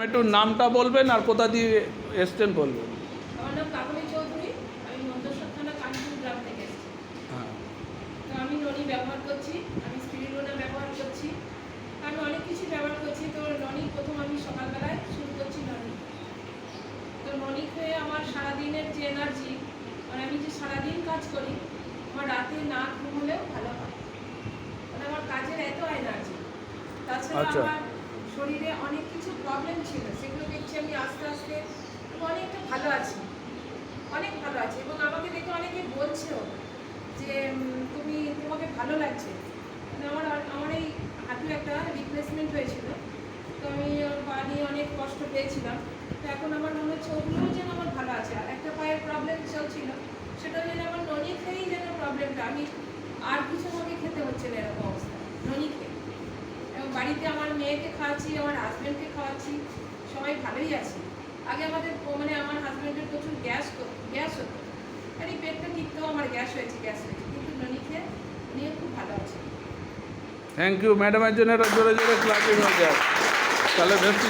একটু নামটা বলবেন আর কোথা দিয়ে এসছেন বলবেন। আমার নাম কাকলি চৌধুরী, আমি মন্তেশ্বর থানা কানপুর গ্রাম থেকে এসেছি। হ্যাঁ, তো আমি ননি ব্যবহার করছি, আমি স্পিরিডোনা ব্যবহার করছি, আমি অনেক কিছু ব্যবহার করছি। তো ননি প্রথম আমি সকালবেলায় শুরু করছি ননি। তো ননি খেয়ে আমার সারাদিনের যে এনার্জি, মানে আমি যে সারাদিন কাজ করি, আমার রাতে না ঘুমলেও ভালো হয়। মানে আমার কাজের এত এনার্জি। তাছাড়া আচ্ছা। আমার শরীরে অনেক কিছু প্রবলেম ছিল, সেগুলো দেখছি আমি আস্তে আস্তে অনেকটা ভালো আছি, অনেক ভালো আছে। এবং আমাকে দেখে অনেকে বলছেও যে তোমাকে ভালো লাগছে। মানে আমার এই হাঁটু একটা রিপ্লেসমেন্ট হয়েছিল, তো আমি পা নিয়ে অনেক কষ্ট পেয়েছিলাম। তো এখন আমার মনে হচ্ছে ওগুলোও যেন আমার ভালো আছে। আর একটা পায়ের প্রবলেম চলছিল, সেটাও যেন আমার ননি খেয়েই যেন প্রবলেমটা, আমি আর কিছু আমাকে খেতে হচ্ছে না এরকম অবস্থা, ননি খেয়ে। এবং বাড়িতে আমার মেয়েকে খাওয়াচ্ছি, আমার হাজব্যান্ডকে খাওয়াচ্ছি, সবাই ভালোই আছে। আগে আমাদের মানে আমার হাজব্যান্ডের প্রচুর গ্যাস হতো, আর এই পেটটা টিপতেও আমার গ্যাস হয়েছে, কিন্তু ননি খেয়ে উনিও খুব ভালো আছে। থ্যাংক ইউ ম্যাডামের জন্য একটা জোরে জোরে ক্লাপিং হয়ে যায়, তাহলে ভেবছি